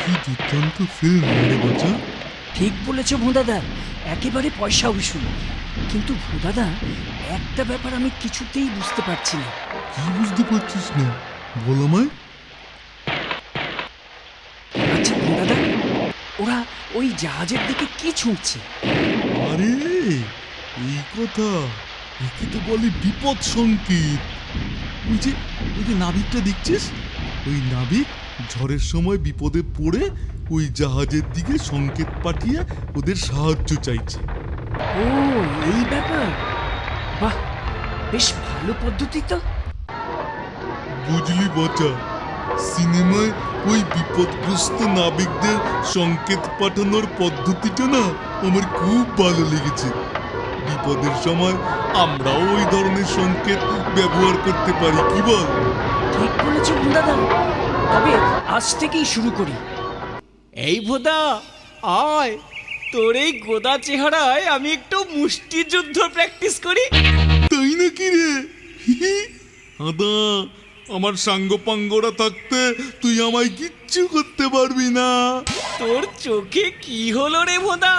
কি দুর্দান্ত ফিল্ম রে বাচ্চা। ঠিক বলেছ ভোঁদাদা, একেবারে পয়সা উসুল। কিন্তু ভোঁদাদা, একটা ব্যাপার আমি কিছুতেই বুঝতে পারছি না। কি বুঝতে পারছিস না বল আমায়। আচ্ছা ভোঁদাদা, ওরা ওই জাহাজের দিকে কি ছুঁড়ছে? আরে এই কথা, একে তো বলে বিপদ সংকেত। ওই যে নাবিকটা দেখছিস, ওই নাবিক ঝড়ের সময় বিপদে পড়ে ওই জাহাজের দিকে সংকেত পাঠিয়ে ওদের সাহায্য চাইছে। ও, এই ব্যাপার। বাহ, বেশ ভালো পদ্ধতি তো। বুঝলি বাচ্চা, সিনেমায় ওই বিপদগ্রস্ত নাবিকদের সংকেত পাঠানোর পদ্ধতিটা না আমার খুব ভালো লেগেছে। বিপদের সময় আমরাও ওই ধরনের সংকেত ব্যবহার করতে পারি, কি বল? ঠিক বলেছ ভোঁদাদা, তবে আজ থেকেই শুরু করি। এই ভোদা, আয়, তোর এই গোদা চেহারায় আমি একটু মুষ্টিযুদ্ধ প্র্যাকটিস করি। তাই নাকি রে? আদা, আমার সাঙ্গপাঙ্গরা থাকতে তুই আমায় কিচ্ছু করতে পারবি না। তোর চোখে কি হলো রে ভোদা?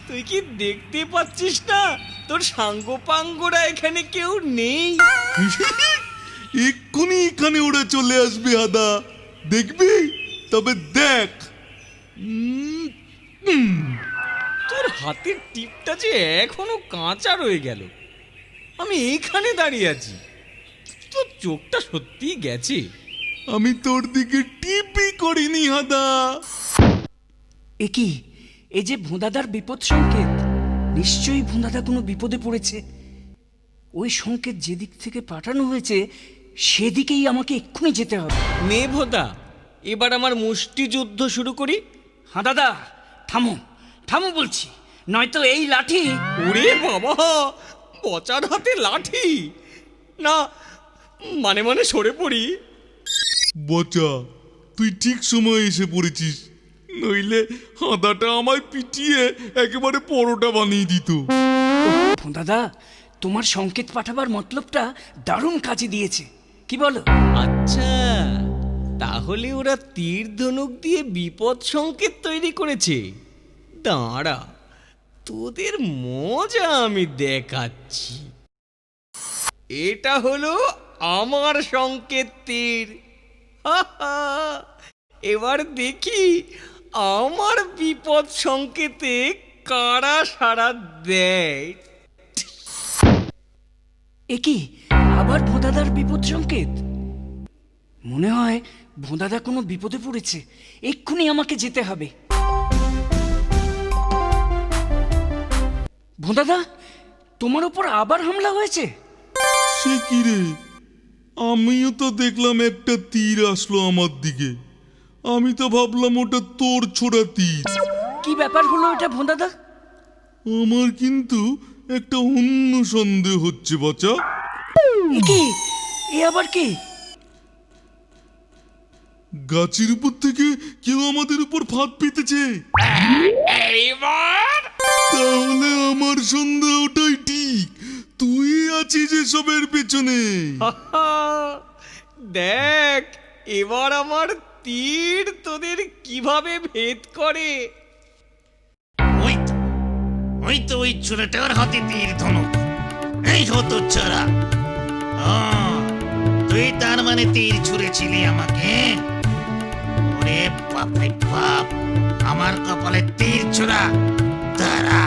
তুই কি দেখতে পাচ্ছিস না তোর সাঙ্গপাঙ্গরা এখানে কেউ নেই? এক্ষুনি এখানে ওরা চলে আসবে আদা, দেখবি? তবে দেখ। তোর হাতের টিপটা যে এখনো কাঁচা রয়ে গেল। আমি এইখানে দাঁড়িয়ে আছি, তোর চোখটা সত্যিই গেছে। আমি তোর দিকে টিপি করিনি আদা। এ কি, এই যে ভোঁদাদার বিপদ সংকেত, নিশ্চয়ই ভোঁদাদা কোনো বিপদে পড়েছে। ওই সংকেত যেদিক থেকে পাঠানো হয়েছে সেদিকেই আমাকে এক্ষুনি যেতে হবে। নে ভোদা, এবার আমার মুষ্টিযুদ্ধ শুরু করি। হ্যাঁ দাদা, থামো থামো বলছি, নয়তো এই লাঠি। ওরে বাবা, পচার হাতে লাঠি! না, মানে মানে সরে পড়ি। বচা, তুই ঠিক সময় এসে পড়েছিস, নইলে হাদাটা আমায় পিটিয়ে একেবারে পরোটা বানিয়ে দিত। দাদা, তোমার সংকেত পাঠাবার মতলবটা দারুণ কাজে দিয়েছে, কি বলো? আচ্ছা, তাহলে ওরা তীর ধনুক দিয়ে বিপদ সংকেত তৈরি করেছে। দাঁড়া, তোদের মজা আমি দেখাচ্ছি। এটা হলো আমার সংকেত তীর। এবার দেখি আমার বিপদ সংকেতে কারা সাড়া দেয়। এ কি, আবার ভোঁদাদার বিপদ সংকেত? মনে হয় ভোঁদাদা কোনো বিপদে পড়েছে, এক্ষুনি আমাকে যেতে হবে। ভোঁদাদা, তোমার উপর আবার হামলা হয়েছে? সে কি রে, আমিও তো দেখলাম একটা তীর আসলো আমার দিকে। আমি তো ভাবলাম ওটা তোর ছোড়া তীর। কি ব্যাপার হলো এটা ভোঁদাদা? আমার কিন্তু একটা অন্য সন্দেহ হচ্ছে বাচ্চা। এ কি, এ আবার কি? গাছের উপর থেকে কেউ আমাদের উপর ফাঁদ পেতেছে। এইবার তাহলে আমার সন্দেহটাই ঠিক, তুই আছিস এসবের পেছনে। দেখ, এবার আমার তীর তোদের কিভাবে ভেদ করে। ওই তো ওই ছোড়াটার হাতে তীর ধনুক। এই হতো ছাড়া, তুই তার মানে তীর ছুঁড়েছিলি আমাকে? ওরে বাপরে বাপ, আমার কপালে তীর ছোড়া। দাঁড়া,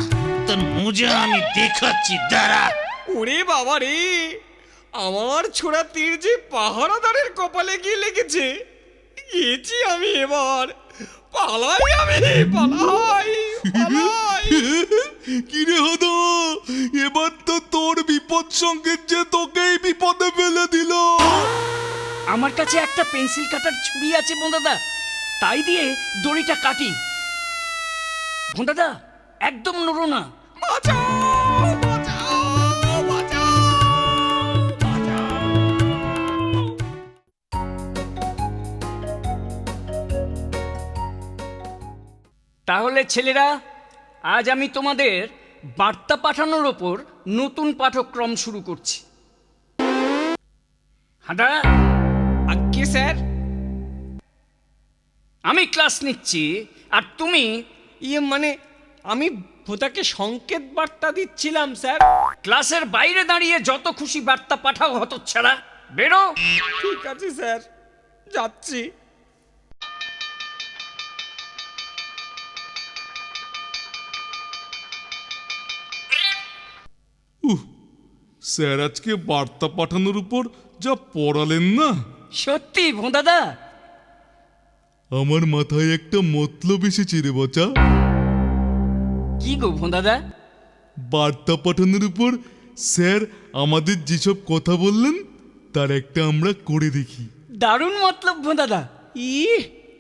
তোর মুজা আমি দেখাচ্ছি, দাঁড়া। ওরে বাবা রে, আমার ছোড়া তীর যে পাহারাদারের কপালে গিয়ে লেগেছে। গেছি আমি, এবার পালাই, আমি পালাই পালাই। কিরে হতো, এবার তো তোর বিপদ সংকেত যে তোকেই বিপদে ফেলে দিল। আমার কাছে একটা পেন্সিল কাটার ছুরি আছে ভোঁদাদা, তাই দিয়ে দড়িটা কাটি। ভোঁদাদা, একদম নড়ো না। বাঁচাও, বাঁচাও, বাঁচাও, বাঁচাও। তাহলে ছেলেরা, আজ আমি তোমাদের বার্তা পাঠানোর ওপর নতুন পাঠক্রম শুরু করছি। হাঁদা, আজ্ঞে স্যার। আমি ক্লাস নিচ্ছি আর তুমি মানে আমি ভোদাকে সংকেত বার্তা দিচ্ছিলাম স্যার। ক্লাসের বাইরে দাঁড়িয়ে যত খুশি বার্তা পাঠাও হতচ্ছাড়া। বেরো। ঠিক আছে স্যার, যাচ্ছি। স্যার আজকে বার্তা পাঠানোর উপর যা পড়ালেন না, সত্যি ভোঁদাদা? আমার মাথায় একটা মতলব এসেছে রে বচা। কি গো ভোঁদাদা? বার্তা পাঠানোর উপর স্যার আমাদের যেসব কথা বললেন তার একটা আমরা করে দেখি। দারুণ মতলব ভোঁদাদা।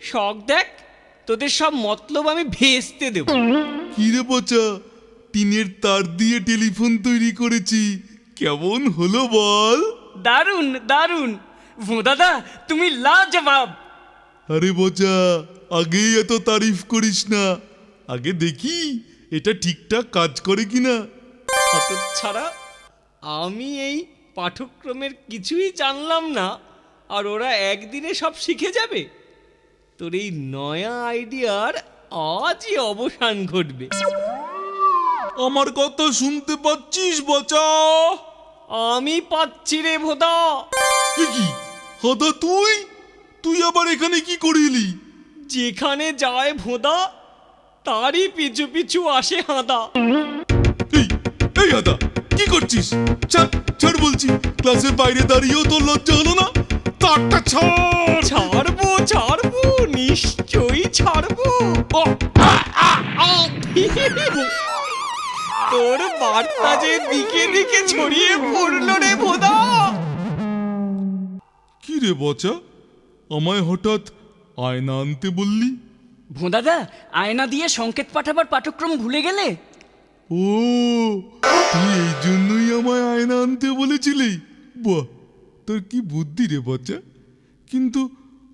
শখ দেখ, তোদের সব মতলব আমি ভেস্তে দেব। কি রে বচা, টিনের তার দিয়ে টেলিফোন তৈরি করেছি, কেমন হলো বল? দারুণ দারুণ ভোঁদাদা, তুমি লাজবাব। আরে বচা, আগেই এত তারিফ করিস না, আগে দেখি এটা ঠিকঠাক কাজ করে কিনা। ছাড়া আমি এই পাঠ্যক্রমের কিছুই জানলাম না, আর ওরা একদিনে সব শিখে যাবে। তোর এই নয়া আইডিয়ার আজই অবসান ঘটবে। আমার কথা শুনতে পাচ্ছিস বচা? আমি পাচ্ছি রে ভোদা। এ কি হাদা, তুই তুই আবার এখানে কি করিলি? যেখানে যায় ভোদা তারই পিছু পিছু আসে হাঁদা। এই এই হাদা, কি করছিস? ছাড় ছাড় বলছি, ক্লাসের বাইরে দাঁড়িয়েও তোর লজ্জা হলো না? তারটা ছাড়। ছাড়বো ছাড়বো, নিশ্চয়ই ছাড়বো। তোর বার্তা যে দিকে দিকে ছড়িয়ে পড়লো রে ভোদা। কি রে বচা, আমায় হঠাৎ আয়না আনতে বললি? ভোঁদাদা, আয়না দিয়ে সংকেত পাঠাবার পাঠক্রম ভুলে গেলে? ও, তুই এই জন্যই আমায় আয়না আনতে বলেছিলি? বাহ, তোর কি বুদ্ধি রে বচা। কিন্তু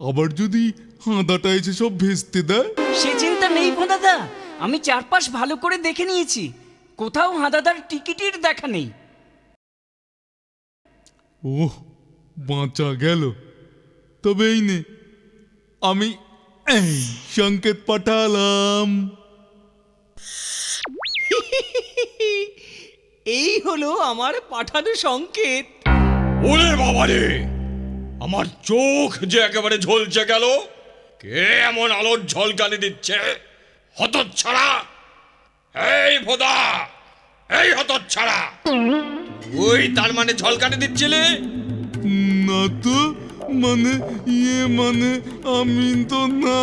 আবার যদি হাঁদাটা এসে সব ভেস্তে দেয়? সে চিন্তা নেই ভোঁদাদা, আমি চারপাশ ভালো করে দেখে নিয়েছি, কোথাও হাঁদাদার টিকিটির দেখা নেই। ওহ, বাঁচা গেল। তবে এই নে, আমি এই সংকেত পাঠালাম। এই হলো আমার পাঠানো সংকেত। ওরে বাবারে, আমার চোখ যে একেবারে ঝলসে গেল। কে এমন আলোর ঝলকানি দিচ্ছে? হতচ্ছাড়া! এই ভোদা, এই হতচ্ছাড়া, ওই তার মানে ঝলকানি দিচ্ছিলে? না তো, মানে মানে আমি তো না।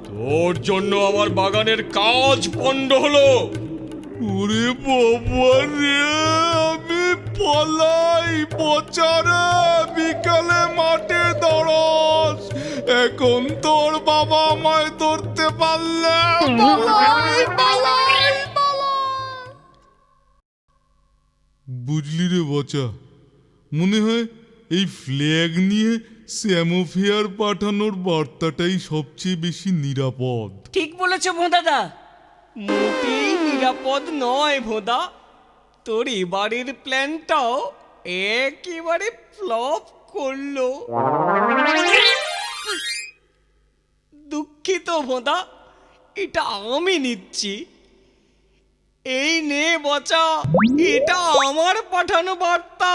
তোর জন্য আমার বাগানের কাজ পণ্ড হলো। ওরে বাবা রে, আমি পলাই বচারে, বিকালে মাঠে দরস, এখন তোর বাবা আমায় ধরতে পারলে পালাই পালাই পালাই। বুঝলি রে বচা, মনে হয় এই ফ্ল্যাগ নিয়ে স্যামোফেয়ার পাঠানোর বার্তাটাই সবচেয়ে বেশি নিরাপদ। ঠিক বলেছ ভোঁদাদা। মোটেই নিরাপদ নয় ভোদা। তোর এবারের প্ল্যানটাও একেবারে ফ্লপ করলো। দুঃখিত ভোদা, এটা আমি নিচ্ছি। এই নে বচা, এটা আমার পাঠানো বার্তা।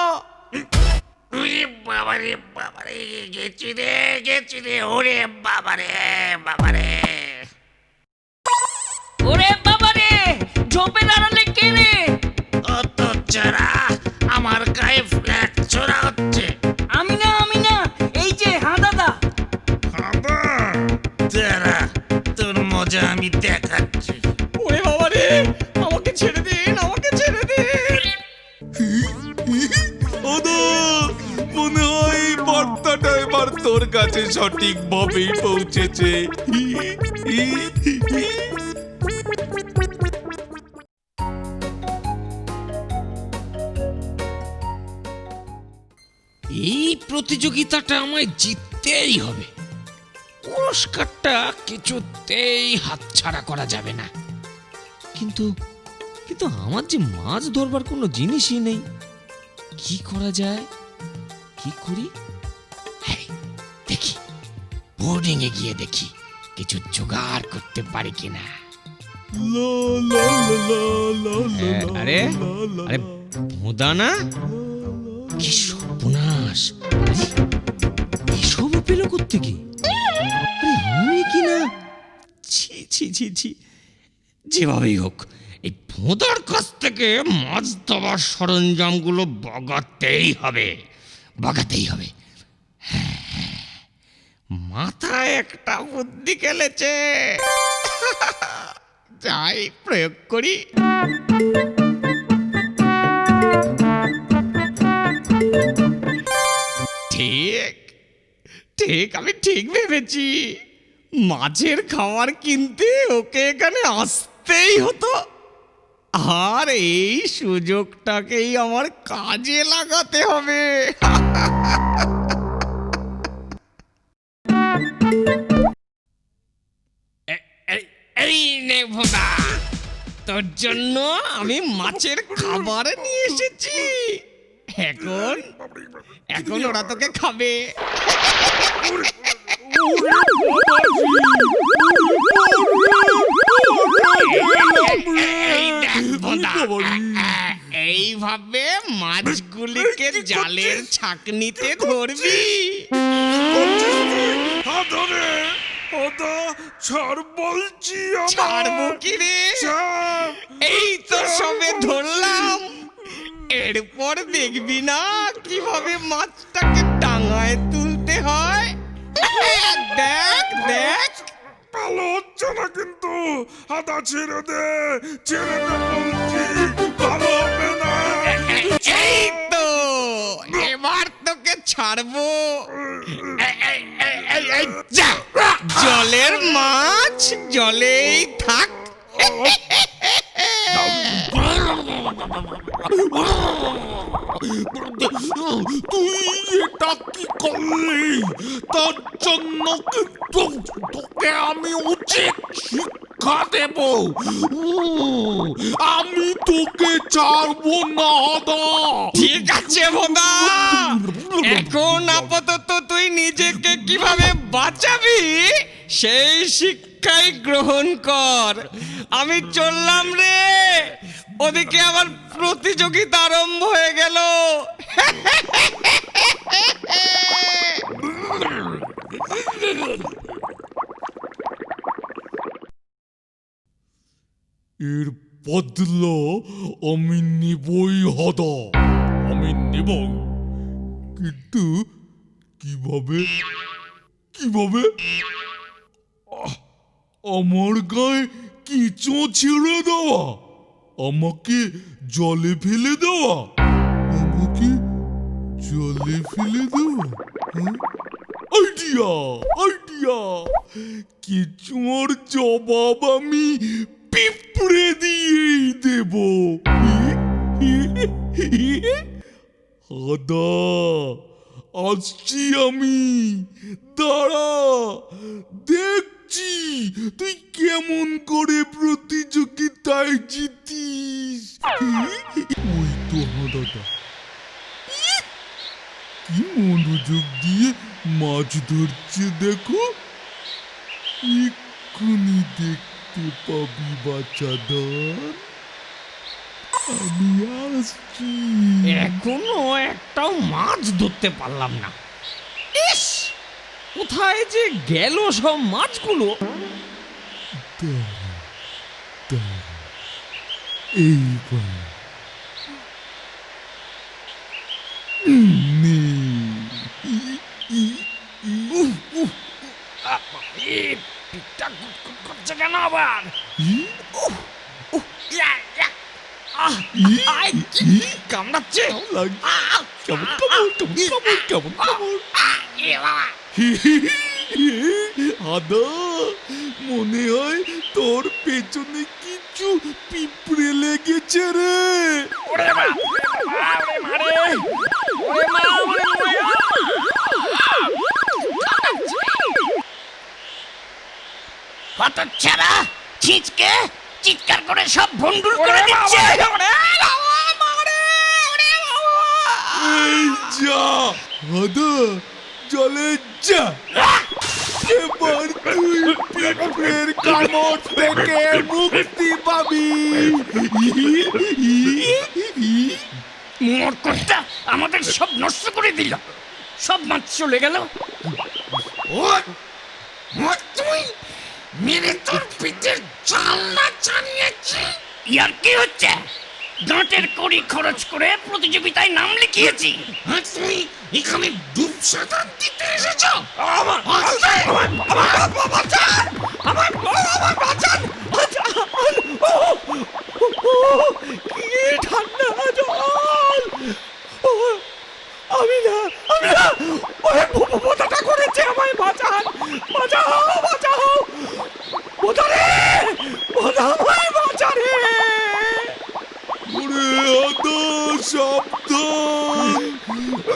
ওরে বাবারে বাবারে, গেছি রে, ওরে বাবারে বাবারে। ওরে বাবারে, ঝোপের আড়ালে কে রে? অত চড়া, আমার গায়ে ফ্ল্যাট ছোড়া হচ্ছে। আমি না, এই যে হাঁদাদা। দাঁড়া, তোর মজা আমি দেখাচ্ছি। ওরে বাবা রে, আমাকে ছেড়ে দিন, আমাকে ছেড়ে দিন। ওদো, মনে হয় এই বার্তাটা এবার তোর কাছে সঠিকভাবেই পৌঁছেছে। এই প্রতিযোগিতাটা আমায় জিততেই হবে। পুরস্কারটা কিছুতেই হাতছাড়া করা যাবে না। কিন্তু কিন্তু আমার যে মাছ ধরবার কোনো জিনিসই নেই। কি করা যায়? কি করি? দেখি, বোর্ডিং এ গিয়ে দেখি কিছু জোগাড় করতে পারি কিনা। লা লা লা লা লা লা আরে লা লা আরে ভোঁদা না, কি সর্বনাশ! আরে, এসব পেল কোত্থেকে? আরে আমি কি না, ছি ছি ছি ছি, যেভাবেই হোক এই ভোঁদার কাছ থেকে মাছ ধরার সরঞ্জামগুলো বাগাতেই হবে, বাগাতেই হবে। হ্যাঁ, মাথায় একটা বুদ্ধি খেলেছে, যাই প্রয়োগ করি। ঠিক ঠিক, আমি ঠিক ভেবেছি। মাছের খাবার কিনতে ওকে এখানে আসতেই হতো, আর এই সুযোগটাকেই আমার কাজে লাগাতে হবে। এই নে ভোঁদা, তোর জন্য আমি মাছের খাবার নিয়ে এসেছি। এখন এখন ওরা তোকে খাবে। এই দেখ ভোঁদা, এইভাবে মাছগুলিকে জালের ছাঁকনিতে ধরবি। ছাড় বলছি, ছাড়বো কি রে? এই তো সবে ধরলাম, এরপর দেখবি না কিভাবে মাছটাকে ডাঙায় তুলতে হয়। দেখ দেখ, ভালো হচ্ছে না কিন্তু। হাতা ছেড়ে দে, ছেড়ে দে বলছি, ভালো হবে না। এই তো এবার তোকে ছাড়বো। এই যা, জলের মাছ জলেই থাক। তুই এটা কি করলি? তার জন্য কিন্তু তোকে আমি উচিত শিক্ষা দেব। আমি তোকে ছাড়বো না হাদা। ঠিক আছে ভোঁদা, এখন আপাতত তুই নিজেকে কিভাবে বাঁচাবি সেই শিক্ষাই গ্রহণ কর। আমি চললাম রে, ওদিকে আবার প্রতিযোগিতা আরম্ভ হয়ে গেল। এর বদলা আমি নিবই হাদা, আমি নিব। কিন্তু কিভাবে কিভাবে? আমার গায়ে কিচো ছেড়ে দেওয়া, আমাকে জলে ফেলে দেওয়া, আমাকে জলে ফেলে দেওয়া। আইডিয়া আইডিয়া, কিচুর জবাব আমি পিঁপড়ে দিয়েই দেব। হাদা, আসছি আমি, দাঁড়া, দেখছি তুই কেমন করে প্রতিযোগিতায় জিতিস। ওই তো হাদাটা, কি মনোযোগ দিয়ে মাছ ধরছে দেখো। এক্ষুনি দেখতে পাবি বাচ্চাদের, আমি আসছি। এখনো একটাও মাছ ধরতে পারলাম না। ইস, কোথায় যে গেল সব মাছগুলো? দাঁড়া, দাঁড়া, এইবার নে। পিঠটা গুটগুট করছে কেন আবার? কামড়াচ্ছে। কেমন কেমন কেমন কেমন কেমন হাদা, মনে হয় তোর পেছনে কিছু পিঁপড়ে লেগেছে রে। হতচ্ছাড়া, ছিঁচকে চিৎকার করে সব ভন্ডুল করে দিচ্ছে। এই যা হাদা, জলে যা। এবার তুই পিঁপড়ের কামড় থেকে মুক্তি পাবি। মরকটটা আমাদের সব নষ্ট করে দিল, সব মাছ চলে গেল। তুই মেরে তোর পিঠের চালনা চালিয়েছি। ইয়ার কি হচ্ছে? দাঁতের কড়ি খরচ করে প্রতিযোগিতায় নাম লিখিয়েছি। তুই এখানে ডুব সাঁতার দিতে এসেছ? কি ঠান্ডা জল! ও, আমি না ওই বোধাটা করেছে, আমায় বাঁচান, বাঁচাও, বাঁচাও, বোধা রে, বোধা, আমায় বাঁচা রে। ওরে আদা, সাবধান,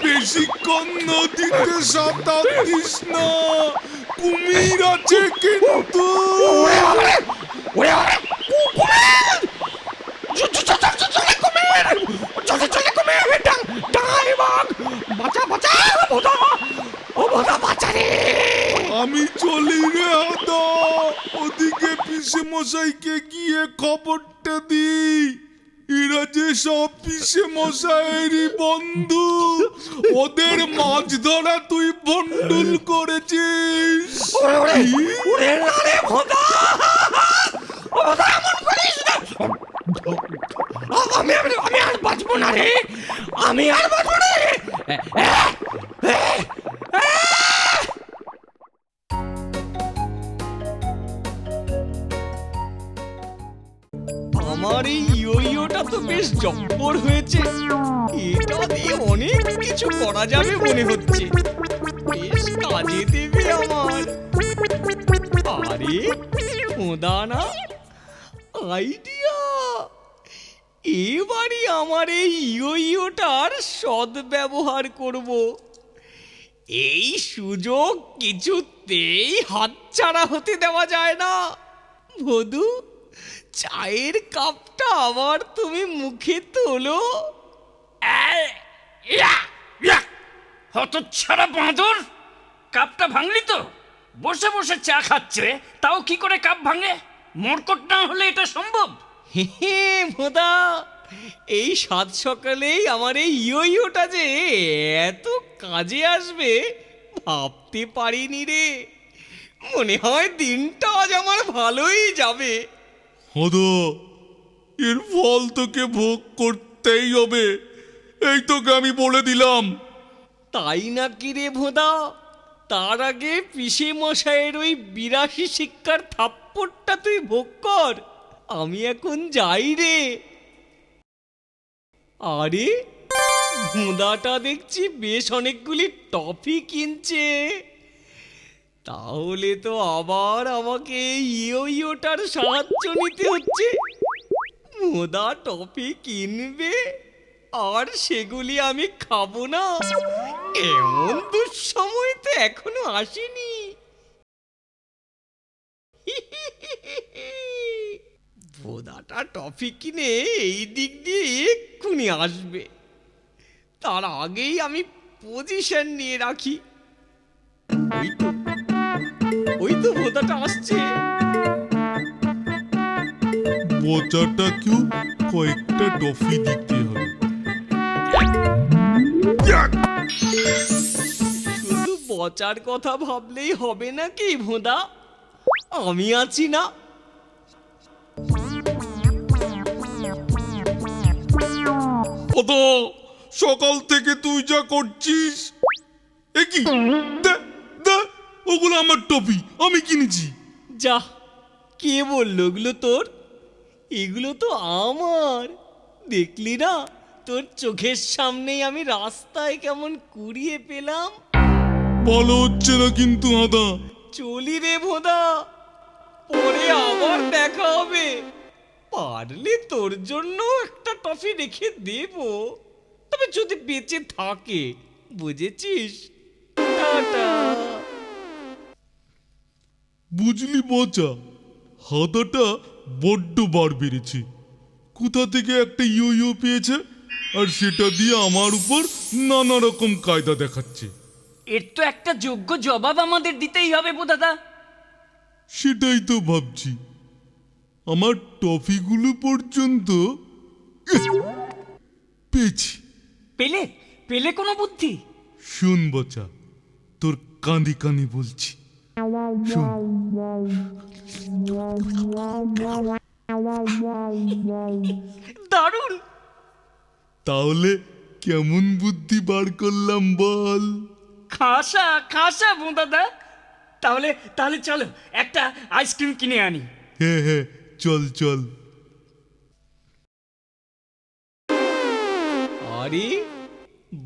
বেশিক্ষণ নদীতে সাঁতার দিস না, কুমির আছে কিন্তু। আমি চলি রে আদা, ওদিকে পিসে মশাইকে গিয়ে খবরটা দি। এরা যে সব পিসে মশাইয়েরই বন্ধু, ওদের মাছ ধরা তুই বন্ডুল করেছিস। আমি আর বাঁচবো না রে, আমি আর বাঁচবো না রে। আমার এই ইয়োটা তো বেশ জব্বর হয়েছে, এটা দিয়ে অনেক কিছু করা যাবে মনে হচ্ছে, বেশ কাজে দেবে আমার। আরে খোদা না, আইডিয়া! এবারই আমার এই ইয়োটার সদ্ব্যবহার করব। এই সুযোগ কিছুতেই হাতছাড়া হতে দেওয়া যায় না। ভদু, চায়ের কাপটা আবার তুমি মুখে তোলো। হতচ্ছাড়া বাঁদর, কাপটা ভাঙলি তো? বসে বসে চা খাচ্ছে, তাও কি করে কাপ ভাঙে? মরকট না হলে এটা সম্ভব? হে ভোদা, এই সাত সকালেই আমার এই ইয়োটা যে এত কাজে আসবে ভাবতে পারিনি রে। মনে হয় দিনটা আজ আমার ভালোই যাবে। হদা, এর ফল তোকে ভোগ করতেই হবে, এই তোকে আমি বলে দিলাম। তাই নাকি রে ভোদা? তার আগে পিসে মশাইয়ের ওই 82 শিক্ষার থাপ্পড়টা তুই ভোগ কর, আমি এখন যাই রে। আরে ভোঁদাটা দেখছি বেশ অনেকগুলি টফি কিনছে, তাহলে তো আবার আমাকে ইয়োটার সাহায্য নিতে হচ্ছে। ভোঁদা টফি কিনবে আর সেগুলি আমি খাবো না, এমন দুঃসময় তো এখনো আসেনি। ভোদাটা টফি কিনে এই দিক দিয়ে এক্ষুনি আসবে, তার আগেই আমি পজিশন নিয়ে রাখি। ওই তো ভোদাটা আসছে। বোচাটাকেও কয়েকটা টফি দিতে হবে। শুধু বচার কথা ভাবলেই হবে নাকি ভোদা? আমি আছি না? ওতো সকাল থেকে তুই যা করছিস, এ কি? দে দে, ওগুলো আমার টপি, আমি কিনেছি। যা, কে বললো ওগুলো তোর? এগুলো তো আমার। দেখলি না, তোর চোখের সামনেই আমি রাস্তায় কেমন কুড়িয়ে পেলাম। ভালো হচ্ছে না কিন্তু আদা। চলি রে ভোদা, পরে আবার দেখা হবে। পারলে তোর জন্য একটা টফি রেখে দেব, তবে যদি বেঁচে থাকে, বুঝেছিস? টাটা। বুঝলি বোচা, হাদাটা বড্ড বার বেড়েছে। কোথা থেকে একটা ইয়ো পেয়েছে, আর সেটা দিয়ে আমার উপর নানা রকম কায়দা দেখাচ্ছে। এর তো একটা যোগ্য জবাব আমাদের দিতেই হবে দাদা। সেটাই তো ভাবছি। আমার টফিগুলো পর্যন্ত পেয়েছি। পেলে পেলে কোনো বুদ্ধি? শোন বচা, তোর কাঁদি কাঁদি বলছি, শোন। দারুণ। তাহলে কেমন বুদ্ধি বার করলাম বল? খাসা খাসা দাদা। তাহলে তাহলে চলো একটা আইসক্রিম কিনে আনি। হ্যাঁ হ্যাঁ, চল চল। আরে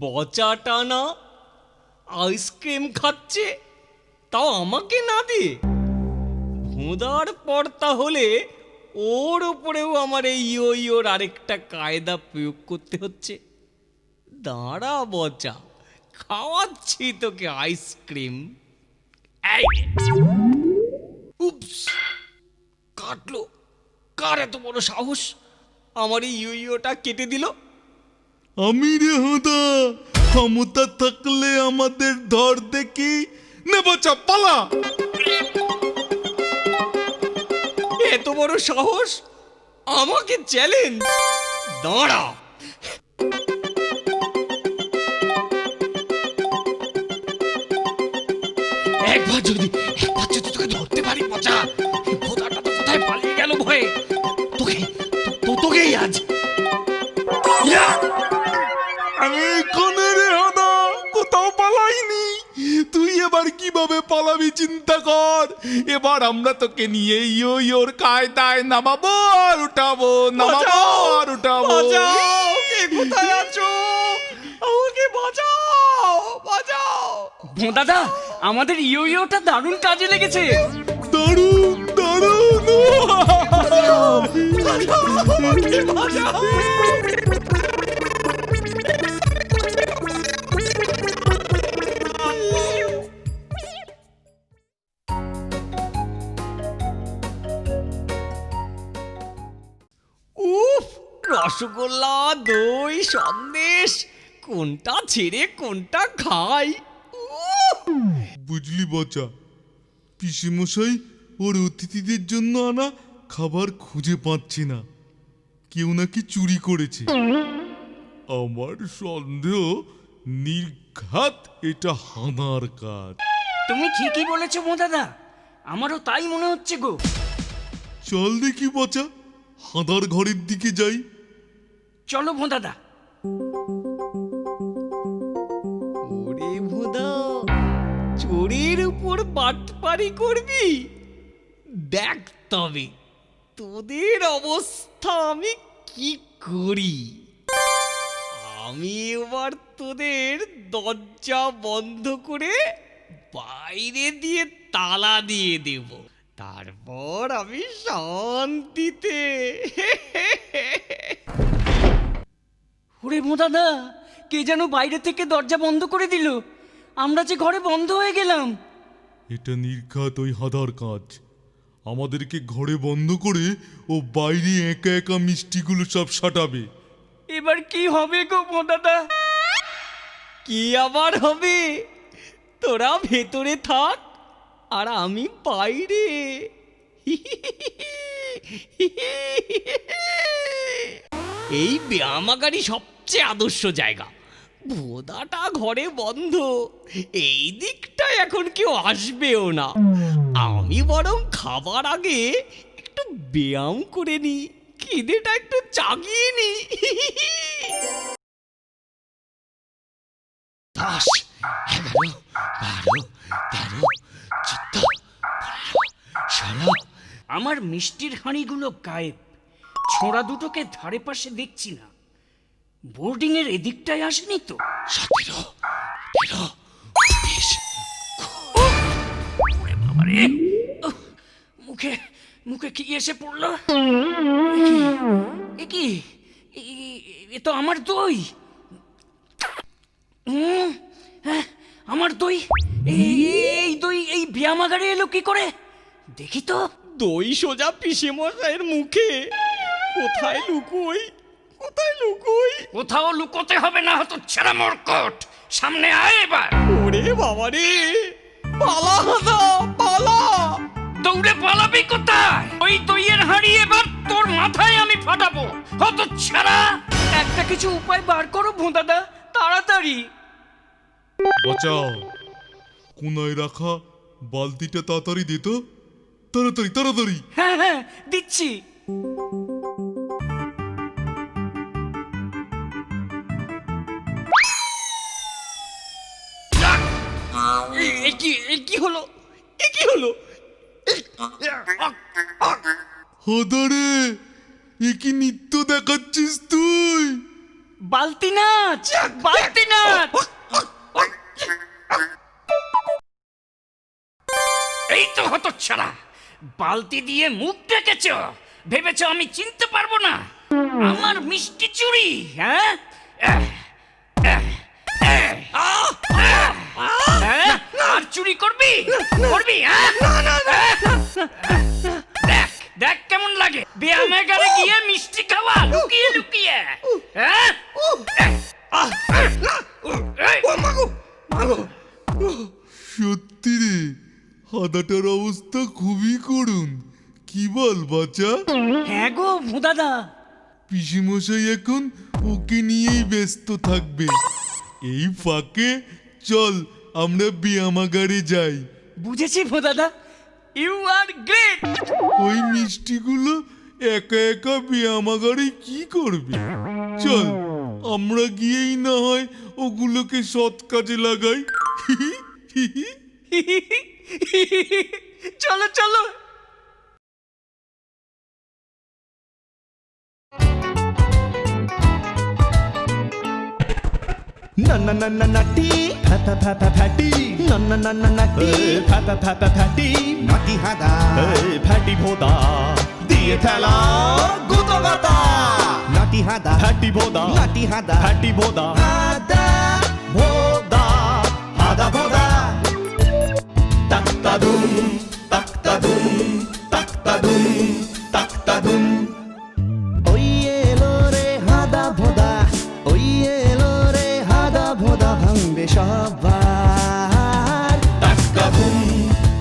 বচাটা না আইসক্রিম খাচ্ছে, তাও আমাকে না দিয়ে। ভোঁদার পর তাহলে ওর উপরেও আমার এই ইয়োর আরেকটা কায়দা প্রয়োগ করতে হচ্ছে। দাঁড়া বচা, খাওয়াচ্ছি তোকে আইসক্রিম। এই উপস, কাটলো। কার এত বড় সাহস আমার এই ইয়োটা কেটে দিল? আমি রে হুদা, ক্ষমতা থাকলে আমাদের ধর দেখি। নে বচা, পালা। এত বড় সাহস, আমাকে চ্যালেঞ্জ? দাঁড়া। একবার যদি তোকে ধরতে পারি পচা, ভোদাটা তো কোথায় পালিয়ে গেল ভয়ে। তোকেই আজ। ইয়া! আমি এখানে রে হুদা, কোথাও পালাইনি। তুই এবার কিভাবে পালাবি চিন্তা কর। এবার আমরা তোকে নিয়ে ইয়োর কায়দায় নামাবো আর উঠাবো, নামাবো আর উঠাবো। বাঁচাও, কে কোথায় আছো? আমাকে বাঁচাও, বাঁচাও। দাদা, আমাদের ইয়োটা দারুণ কাজে লেগেছে। দারুণ দারুণ। আমাকে বাঁচাও। উফ, রসগোল্লা, দই, সন্দেশ, কোনটা ছেড়ে কোনটা খাই? উফ! বুঝলি বচা, পিসেমশাই ওর অতিথিদের জন্য আনা খাবার খুঁজে পাচ্ছি না। কেউ নাকি চুরি করেছে। আমার সন্দেহ নির্ঘাত এটা হানার কাজ। তুমি ঠিকই বলেছো দাদা, আমারও তাই মনে হচ্ছে গো। চল দেখি বচা, হাঁদার ঘরের দিকে যাই। চলো দাদা। ওরে ভোদা, চোরের উপর বাটপারি করবি? দেখ তবে তোদের অবস্থা আমি কি করি। আমি এবার তোদের দরজা বন্ধ করে বাইরে দিয়ে তালা দিয়ে দেব, তারপর আমি শান্তিতে। ওরে দাদা, কে যেন বাইরে থেকে দরজা বন্ধ করে দিল। আমরা যে ঘরে বন্ধ হয়ে গেলাম। এটা নির্ঘাত ওই হাঁদার কাজ। আমাদেরকে ঘরে বন্ধ করে ও বাইরে একা একা মিষ্টিগুলো সব সাটাবে। এবার কি হবে গো দাদা? কি আবার হবে? তোরা ভেতরে থাক আর আমি বাইরে। এই ব্যায়ামাগারই সবচেয়ে আদর্শ জায়গা। ভোদাটা ঘরে বন্ধ, এই দিকটা এখন কেউ আসবেও না। আমি বরং খাবার আগে একটু ব্যায়াম করে নি, খিদেটা একটু চাগিয়ে নি। 10, 11, 12, 13, 14, 15, 16। আমার মিষ্টির হাঁড়িগুলো গায়েব। ছোঁড়া দুটোকে ধারে পাশে দেখছি না। বোর্ডিং এর এদিকটায় আসেনি তো? 17, 18, 19। ওরে বাবারে, মুখে মুখে কি এসে পড়লো? এ কি? এ তো আমার দই। হ্যাঁ, আমার দই। এই দই এই ব্যায়ামাগারে এলো কি করে? দেখি তো। দই সোজা পিসে মশাইয়ের মুখে। কোথায় লুকোই, কোথায় লুকোই? কোথাও লুকোতে হবে না, হতো ছেঁড়া মরকট। সামনে আয় এবার। ওরে বাবা রে, পালা হাদা পালা। দৌড়ে পালাবি কোথায়? ওই দইয়ের হাঁড়ি এবার তোর মাথায় আমি ফাটাবো। হতচ্ছাড়া, একটা কিছু উপায় বার করো ভোঁদাদা, তাড়াতাড়ি। বাঁচাও, কোনায় রাখা বালতিটা তাড়াতাড়ি দে তো, তাড়াতাড়ি তাড়াতাড়ি। হ্যাঁ হ্যাঁ, দিচ্ছি। এ কি হলো? এ কি হলো? হদারে, এ কি নৃত্য দেখাচ্ছিস তুই? বালতি নাচ, বালতি নাচ। এই তো হতচ্ছাড়া, বালতি দিয়ে মুখ ডেকেছ, ভেবেছ আমি চিনতে পারবো না? আমার মিষ্টি চুড়ি, হ্যাঁ? আর চুরি করবি? করবি, হ্যাঁ? দেখ দেখ কেমন লাগে ব্যায়ামাগারে গিয়ে মিষ্টি খাওয়া লুকিয়ে লুকিয়ে, হ্যাঁ? সত্যি রে, হাদাটার অবস্থা খুবই করুণ। কি বল বাচ্চা? হ্যাঁ গো ভোঁদাদা। পিসিমশাই এখন ওকে নিয়েই ব্যস্ত থাকবে। এই ফাঁকে চল আমরা ব্যায়ামাগারে যাই। বুঝেছি ভোঁদাদা, ইউ আর গ্রেট। ওই মিষ্টিগুলো একা একা ব্যায়ামাগারে কি করবে? চল আমরা গিয়েই না হয় ওগুলোকে সৎ কাজে লাগাই। চলো চলো। Na na na na nutty, pata pata patty. Na na na na nutty, pata pata patty. Nutty hada, patty bhoda. Diye thala, guto gata. Nutty hada, patty bhoda. Nutty hada, patty bhoda. Hada bhoda, hada bhoda. Tak ta dum, tak ta dum, tak ta dum, tak ta dum. Oye lo re hada bhoda, oye lo re hada bhoda ভাঙবে সবার। টাক্কা ধুম,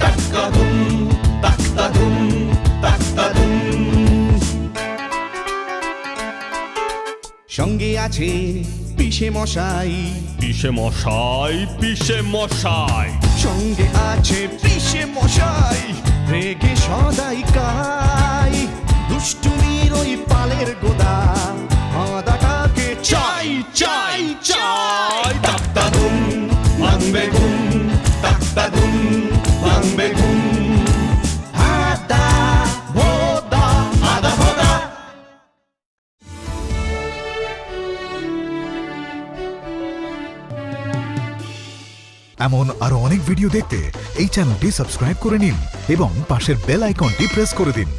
টাক্কা ধুম, টাক্কা ধুম, টাক্কা ধুম। সঙ্গে আছে পিসে মশাই, পিসে মশাই, পিসে মশাই। সঙ্গে আছে পিসে মশাই, রেগে সদাই কাই। দুষ্টুমির ওই পালের গোদা, হাদাটাকে চাই চাই চাই। তাক্তা ধুম ভাঙবে ঘুম, তাক্তা ধুম ভাঙবে ঘুম। হাদা ভোদা, হাদা ভোদা। এমন আরো অনেক ভিডিও দেখতে এই চ্যানেলটি সাবস্ক্রাইব করে নিন এবং পাশের বেল আইকনটি প্রেস করে দিন।